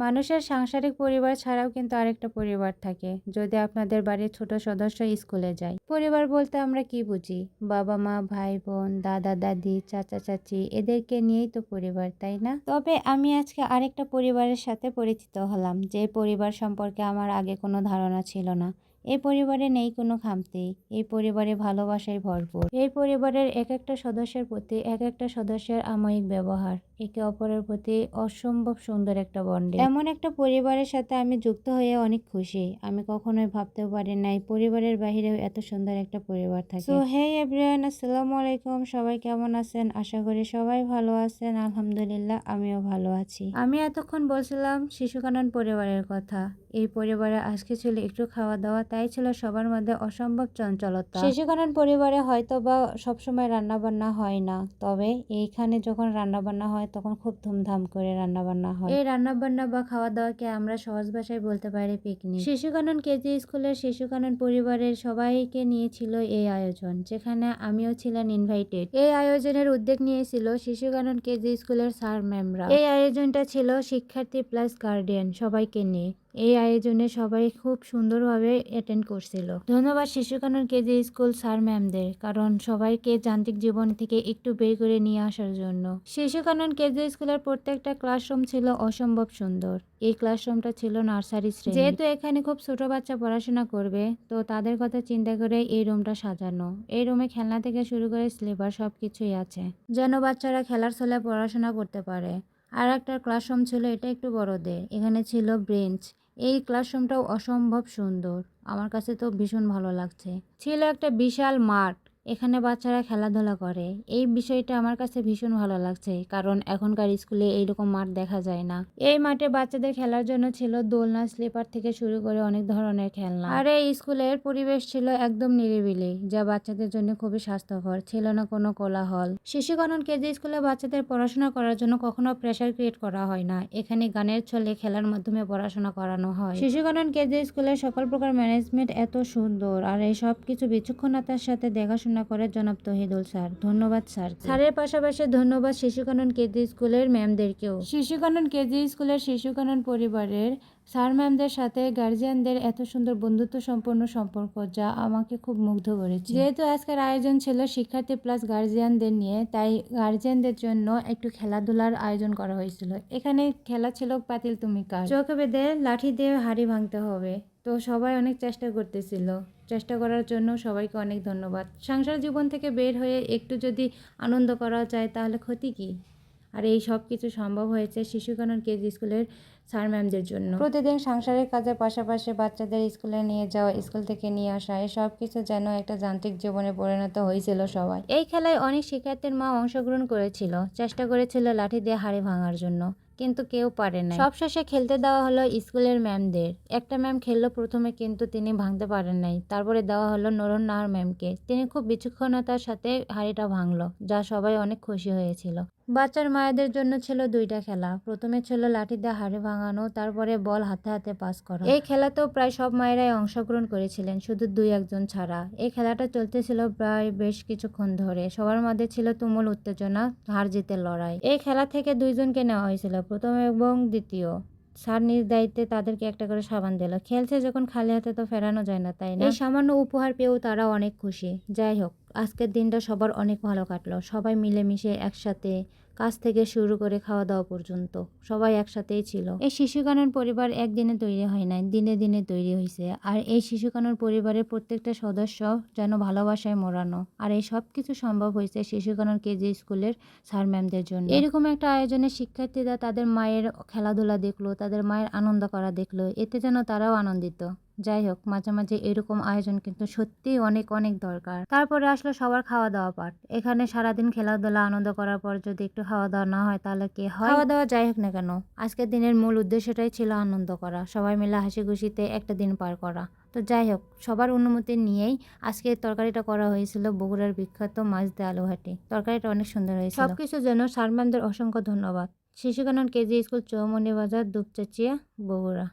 মানুষের সাংসারিক পরিবার ছাড়াও কিন্তু আরেকটা পরিবার থাকে। যদি আপনাদের বাড়ির ছোট সদস্য স্কুলে যায়, পরিবার বলতে আমরা কি বুঝি? বাবা মা, ভাই বোন, দাদা দাদি, চাচা চাচি, এদেরকে নিয়েই তো পরিবার, তাই না? তবে আমি আজকে আরেকটা পরিবারের সাথে পরিচিত হলাম, যে পরিবার সম্পর্কে আমার আগে কোনো ধারণা ছিল না। এই পরিবারে নেই কোনো খামতি, এই পরিবারে ভালোবাসায় ভরপুর। এই পরিবারের এক একটা সদস্যের প্রতি এক একটা সদস্যের আময়িক ব্যবহার, একে অপরের প্রতি অসম্ভব সুন্দর একটা বন্ডিং। এমন একটা পরিবারের সাথে আমি যুক্ত হয়ে অনেক খুশি। আমি কখনোই ভাবতেও পারি নাই পরিবারের বাহিরেও এত সুন্দর একটা পরিবার থাকে। সো হে এভরিওয়ান, আসসালামু আলাইকুম। সবাই কেমন আছেন? আশা করি সবাই ভালো আছেন। আলহামদুলিল্লাহ, আমিও ভালো আছি। আমি এতক্ষণ বলছিলাম শিশুকানন পরিবারের কথা। এই পরিবারে আজকে ছিল একটু খাওয়া দাওয়া, তাই ছিল সবার মধ্যে অসম্ভব চঞ্চলতা। শিশুকানন পরিবারে হয়তো বা সবসময় রান্না বান্না হয় না, তবে এইখানে যখন রান্না বান্না হয় তখন খুব ধুমধাম করে রান্না বান্না হয়। এই রান্না বান্না বা খাওয়া দাওয়াকে আমরা সহজ ভাষায় বলতে পারি পিকনিক। শিশুকানন কেজি স্কুলের শিশুকানন পরিবারের সবাইকে নিয়েছিল এই আয়োজন, যেখানে আমিও ছিলাম ইনভাইটেড। এই আয়োজনের উদ্যোগ নিয়েছিল শিশুকানন কেজি স্কুলের স্যার ম্যামরা। এই আয়োজনটা ছিল শিক্ষার্থী প্লাস গার্ডিয়ান সবাইকে নিয়ে। এই আয়োজনে সবাই খুব সুন্দরভাবে অ্যাটেন্ড করছিল। ধন্যবাদ শিশুকানন কেজি স্কুল স্যার ম্যামদের, কারণ সবাইকে যান্ত্রিক জীবন থেকে একটু বের করে নিয়ে আসার জন্য। শিশুকানন কেজি স্কুলের প্রত্যেকটা ক্লাসরুম ছিল অসম্ভব সুন্দর। এই ক্লাসরুমটা ছিল নার্সারি শ্রেণী। যেহেতু এখানে খুব ছোট বাচ্চা পড়াশোনা করবে, তো তাদের কথা চিন্তা করে এই রুমটা সাজানো। এই রুমে খেলনা থেকে শুরু করে স্লিপার সবকিছুই আছে, যেন বাচ্চারা খেলার ছলে পড়াশোনা করতে পারে। আর একটা ক্লাসরুম ছিল, এটা একটু বড়দের। এখানে ছিল বেঞ্চ। এই ক্লাসরুমটাও অসম্ভব সুন্দর, আমার কাছে তো ভীষণ ভালো লাগছে। ছিল একটা বিশাল মাঠ, এখানে বাচ্চারা খেলাধুলা করে। এই বিষয়টা আমার কাছে ভীষণ ভালো লাগছে, কারণ এখনকার স্কুলে এইরকম মাঠ দেখা যায় না। এই মাঠে বাচ্চাদের খেলার জন্য ছিল দোলনা, স্লিপার থেকে শুরু করে অনেক ধরনের খেলনা। আর এই স্কুলের পরিবেশ ছিল একদম নিরিবিলি, যা বাচ্চাদের জন্য খুবই স্বাস্থ্যকর। ছিল না কোনো কোলাহল। শিশুকানন কেজি স্কুলে বাচ্চাদের পড়াশোনা করার জন্য কখনো প্রেসার ক্রিয়েট করা হয় না। এখানে গানের ছলে খেলার মাধ্যমে পড়াশোনা করানো হয়। শিশুকানন কেজি স্কুলের সকল প্রকার ম্যানেজমেন্ট এত সুন্দর, আর এই সব কিছু বিচক্ষণতার সাথে দেখাশোনা করে জনাব তহিদুল স্যার। ধন্যবাদ স্যার। স্যারের পাশাপাশি ধন্যবাদ শিশুকানন কেজি স্কুলের ম্যামদেরকেও। শিশুকানন কেজি স্কুলের শিশুকানন পরিবারের স্যার ম্যামদের সাথে গার্জিয়ানদের এত সুন্দর বন্ধুত্ব সম্পন্ন সম্পর্ক, যা আমাকে খুব মুগ্ধ করেছে। যেহেতু আজকের আয়োজন ছিল শিক্ষার্থী প্লাস গার্জিয়ানদের নিয়ে, তাই গার্জিয়ানদের জন্য একটু খেলাধুলার আয়োজন করা হয়েছিল। এখানে খেলা ছিল পাতিল তুমি কার, চোখে বেঁধে লাঠি দিয়ে হাড়ি ভাঙতে হবে। তো সবাই অনেক চেষ্টা করতেছিল। চেষ্টা করার জন্য সবাইকে অনেক ধন্যবাদ। সংসার জীবন থেকে বের হয়ে একটু যদি আনন্দ করা যায় তাহলে ক্ষতি কি? আর এই সব কিছু সম্ভব হয়েছে শিশুকানন কেজি স্কুলের স্যার ম্যামদের জন্য। প্রতিদিন সংসারের কাজের পাশাপাশি বাচ্চাদের স্কুলে নিয়ে যাওয়া, স্কুল থেকে নিয়ে আসা, এই সব কিছু যেন একটা যান্ত্রিক জীবনে পরিণত হয়েছিল সবাই। এই খেলায় অনেক শিক্ষার্থীর মা অংশগ্রহণ করেছিল, চেষ্টা করেছিল লাঠি দিয়ে হাড়ি ভাঙার জন্য, কিন্তু কেউ পারে না। সবশেষে খেলতে দেওয়া হলো স্কুলের ম্যামদের। একটা ম্যাম খেললো প্রথমে, কিন্তু তিনি ভাঙতে পারেন নাই। তারপরে দেওয়া হলো নুরুন নাহার ম্যামকে। তিনি খুব বিচক্ষণতার সাথে হাড়িটা ভাঙলো, যা সবাই অনেক খুশি হয়েছিল। বাচ্চার মায়েদের জন্য ছিল দুইটা খেলা। প্রথমে ছিল লাঠি দিয়ে হাড়ি ভাঙানো, তারপরে বল হাতে হাতে পাস করা। এই খেলাতেও প্রায় সব মায়েরাই অংশগ্রহণ করেছিলেন, শুধু 2-1 ছাড়া। এই খেলাটা চলতেছিল প্রায় বেশ কিছুক্ষণ ধরে। সবার মধ্যে ছিল তুমুল উত্তেজনা, হার জিতের লড়াই। এই খেলা থেকে 2 জনকে নেওয়া হয়েছিল, প্রথম এবং দ্বিতীয়। স্যার নিজ দায়িত্বে তাদেরকে একটা করে সাবান দিল। খেলছে যখন খালি হাতে তো ফেরানো যায় না, তাই না? এই সামান্য উপহার পেয়েও তারা অনেক খুশি। যাই হোক, আজকের দিনটা সবার অনেক ভালো কাটলো। সবাই মিলেমিশে একসাথে, কাজ থেকে শুরু করে খাওয়া দাওয়া পর্যন্ত সবাই একসাথেই ছিল। এই শিশুকানন পরিবার একদিনে তৈরি হয় নাই, দিনে দিনে তৈরি হয়েছে। আর এই শিশুকানন পরিবারের প্রত্যেকটা সদস্য যেন ভালোবাসায় মোড়ানো। আর এই সব কিছু সম্ভব হয়েছে শিশুকানন কেজি স্কুলের স্যার ম্যামদের জন্য। এরকম একটা আয়োজনে শিক্ষার্থীরা তাদের মায়ের খেলাধুলা দেখলো, তাদের মায়ের আনন্দ করা দেখলো, এতে যেন তারাও আনন্দিত। যাই হোক, মাঝে মাঝে এরকম আয়োজন কিন্তু সত্যিই অনেক অনেক দরকার। তারপরে আসলো সবার খাওয়া দাওয়া পার্ট। এখানে সারাদিন খেলাধুলা আনন্দ করার পর যদি একটু খাওয়া দাওয়া না হয় তাহলে কি হয়? খাওয়া দাওয়া যাই হোক না কেন, আজকের দিনের মূল উদ্দেশ্যটাই ছিল আনন্দ করা, সবাই মিলে হাসি খুশিতে একটা দিন পার করা। তো যাই হোক, সবার অনুমতি নিয়েই আজকে তরকারিটা করা হয়েছিল বগুড়ার বিখ্যাত মাছ দিয়ে আলু ঘাটি। তরকারিটা অনেক সুন্দর হয়েছিল। সবকিছুর জন্য স্যার ম্যামদের অসংখ্য ধন্যবাদ। শিশুকানন কেজি স্কুল, চৌমনি বাজার, দুপচাচিয়া, বগুড়া।